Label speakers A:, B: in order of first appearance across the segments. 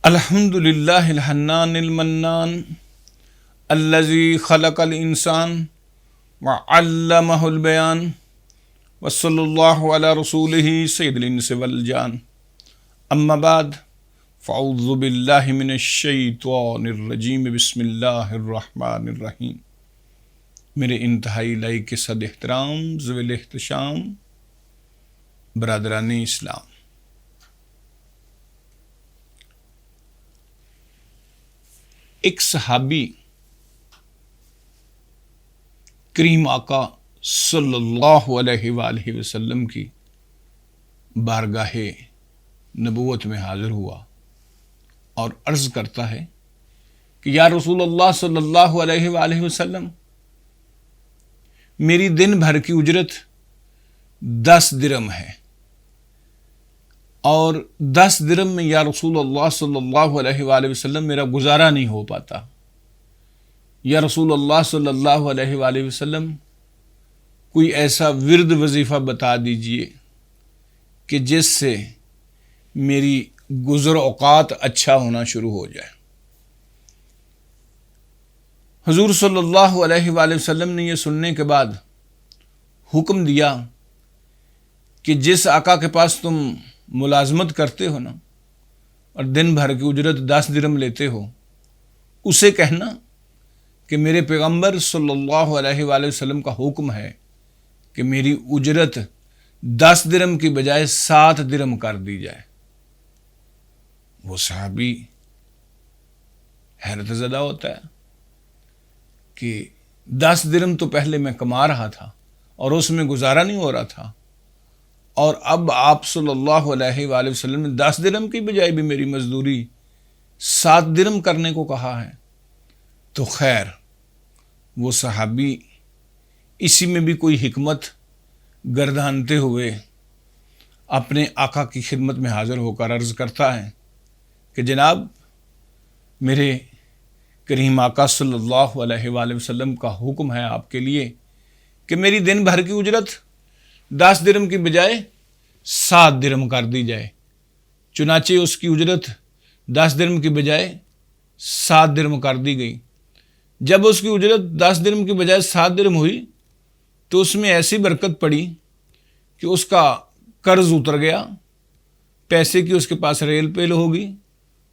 A: الحمد للہ الحنان المنان الذي خلق الانسان وعلمہ البیان وصلی اللہ علی رسولہ سید الانس والجان اما بعد فاعوذ باللہ من الشیطان الرجیم بسم اللہ الرحمن الرحیم۔ میرے انتہائی لائق صد احترام ذوی احتشام برادران اسلام، ایک صحابی کریم آقا صلی اللہ علیہ وآلہ وسلم کی بارگاہ نبوت میں حاضر ہوا اور عرض کرتا ہے کہ یا رسول اللہ صلی اللہ علیہ وآلہ وسلم، میری دن بھر کی اجرت 10 درم ہے، اور 10 درم میں یا رسول اللہ صلی اللہ علیہ وآلہ وسلم میرا گزارا نہیں ہو پاتا۔ یا رسول اللہ صلی اللہ علیہ وآلہ وسلم، کوئی ایسا ورد وظیفہ بتا دیجئے کہ جس سے میری گزر اوقات اچھا ہونا شروع ہو جائے۔ حضور صلی اللہ علیہ وآلہ وسلم نے یہ سننے کے بعد حکم دیا کہ جس آقا کے پاس تم ملازمت کرتے ہو نا اور دن بھر کی اجرت 10 درم لیتے ہو، اسے کہنا کہ میرے پیغمبر صلی اللہ علیہ وآلہ وسلم کا حکم ہے کہ میری اجرت 10 درم کی بجائے 7 درم کر دی جائے۔ وہ صحابی حیرت زدہ ہوتا ہے کہ 10 درم تو پہلے میں کما رہا تھا اور اس میں گزارا نہیں ہو رہا تھا، اور اب آپ صلی اللہ علیہ وآلہ وسلم نے 10 درم کی بجائے بھی میری مزدوری 7 درم کرنے کو کہا ہے۔ تو خیر، وہ صحابی اسی میں بھی کوئی حکمت گردانتے ہوئے اپنے آقا کی خدمت میں حاضر ہو کر عرض کرتا ہے کہ جناب، میرے کریم آقا صلی اللہ علیہ وآلہ وسلم کا حکم ہے آپ کے لیے کہ میری دن بھر کی اجرت 10 درم کی بجائے 7 درم کر دی جائے۔ چنانچہ اس کی اجرت 10 درم کی بجائے 7 درم کر دی گئی۔ جب اس کی اجرت 10 درم کی بجائے 7 درم ہوئی تو اس میں ایسی برکت پڑی کہ اس کا قرض اتر گیا، پیسے کی اس کے پاس ریل پیل ہوگی،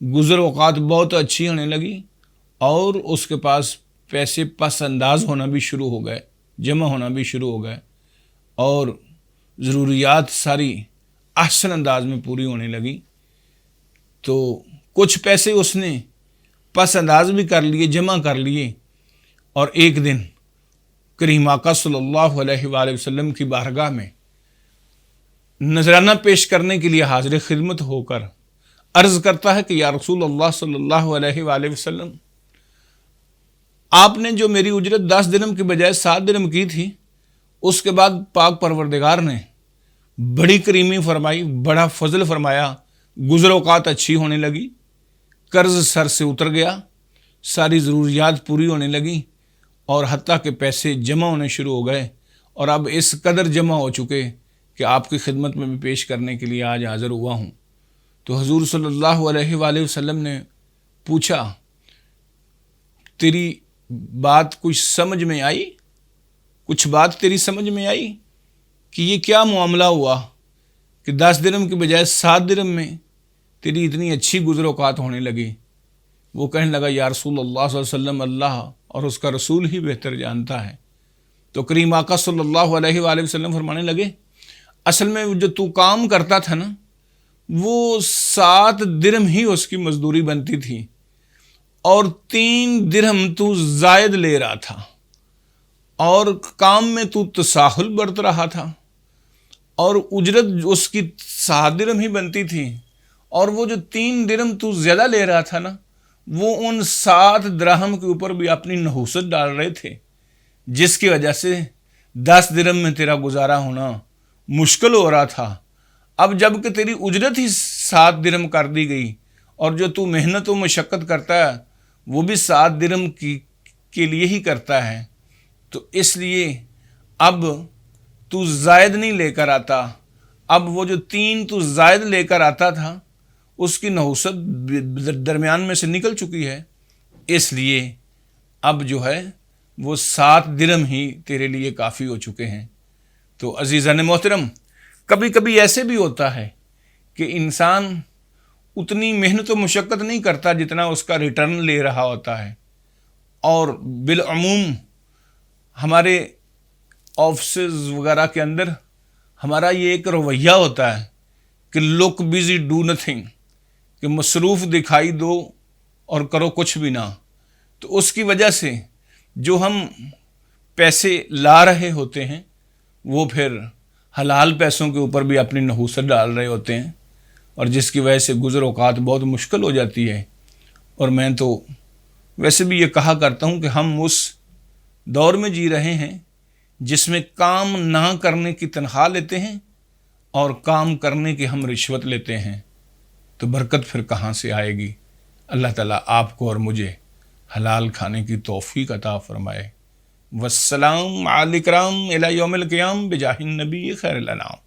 A: گزر اوقات بہت اچھی ہونے لگی، اور اس کے پاس پیسے پس انداز ہونا بھی شروع ہو گئے، جمع ہونا بھی شروع ہو گئے، اور ضروریات ساری احسن انداز میں پوری ہونے لگی۔ تو کچھ پیسے اس نے پس انداز بھی کر لیے، جمع کر لیے، اور ایک دن کریم آقا صلی اللہ علیہ وآلہ وسلم کی بارگاہ میں نذرانہ پیش کرنے کے لیے حاضر خدمت ہو کر عرض کرتا ہے کہ یا رسول اللہ صلی اللہ علیہ وآلہ وسلم، آپ نے جو میری اجرت 10 درم کی بجائے 7 درم کی تھی، اس کے بعد پاک پروردگار نے بڑی کریمی فرمائی، بڑا فضل فرمایا، گزر اوقات اچھی ہونے لگی، قرض سر سے اتر گیا، ساری ضروریات پوری ہونے لگیں، اور حتیٰ کہ پیسے جمع ہونے شروع ہو گئے، اور اب اس قدر جمع ہو چکے کہ آپ کی خدمت میں بھی پیش کرنے کے لیے آج حاضر ہوا ہوں۔ تو حضور صلی اللہ علیہ وآلہ وسلم نے پوچھا، تیری بات کچھ سمجھ میں آئی؟ کچھ بات تیری سمجھ میں آئی کہ یہ کیا معاملہ ہوا کہ 10 درم کی بجائے 7 درم میں تیری اتنی اچھی گزر اوقات ہونے لگی؟ وہ کہنے لگا، یا رسول اللہ صلی اللہ علیہ وسلم، اللہ اور اس کا رسول ہی بہتر جانتا ہے۔ تو کریم آقا صلی اللہ علیہ وآلہ وسلم فرمانے لگے، اصل میں جو تو کام کرتا تھا نا، وہ 7 درم ہی اس کی مزدوری بنتی تھی، اور 3 درہم تو زائد لے رہا تھا، اور کام میں تو تساہل برت رہا تھا، اور اجرت اس کی 7 درم ہی بنتی تھی، اور وہ جو 3 درم تو زیادہ لے رہا تھا نا، وہ ان 7 درہم کے اوپر بھی اپنی نحوست ڈال رہے تھے، جس کی وجہ سے 10 درم میں تیرا گزارا ہونا مشکل ہو رہا تھا۔ اب جب کہ تیری اجرت ہی 7 درم کر دی گئی، اور جو تو محنت و مشقت کرتا ہے وہ بھی 7 درم کے لیے ہی کرتا ہے، تو اس لیے اب تو زائد نہیں لے کر آتا، اب وہ جو 3 تو زائد لے کر آتا تھا اس کی نحوست درمیان میں سے نکل چکی ہے، اس لیے اب جو ہے وہ 7 درہم ہی تیرے لیے کافی ہو چکے ہیں۔ تو عزیزان محترم، کبھی کبھی ایسے بھی ہوتا ہے کہ انسان اتنی محنت و مشقت نہیں کرتا جتنا اس کا ریٹرن لے رہا ہوتا ہے، اور بالعموم ہمارے آفسز وغیرہ کے اندر ہمارا یہ ایک رویہ ہوتا ہے کہ لک بزی ڈو نتھنگ، کہ مصروف دکھائی دو اور کرو کچھ بھی نہ۔ تو اس کی وجہ سے جو ہم پیسے لا رہے ہوتے ہیں وہ پھر حلال پیسوں کے اوپر بھی اپنی نحوست ڈال رہے ہوتے ہیں، اور جس کی وجہ سے گزر اوقات بہت مشکل ہو جاتی ہے۔ اور میں تو ویسے بھی یہ کہا کرتا ہوں کہ ہم اس دور میں جی رہے ہیں جس میں کام نہ کرنے کی تنخواہ لیتے ہیں اور کام کرنے کی ہم رشوت لیتے ہیں، تو برکت پھر کہاں سے آئے گی؟ اللہ تعالیٰ آپ کو اور مجھے حلال کھانے کی توفیق عطا فرمائے۔ والسلام علیکم الی یوم القیام بجاہ النبی خیر الانام۔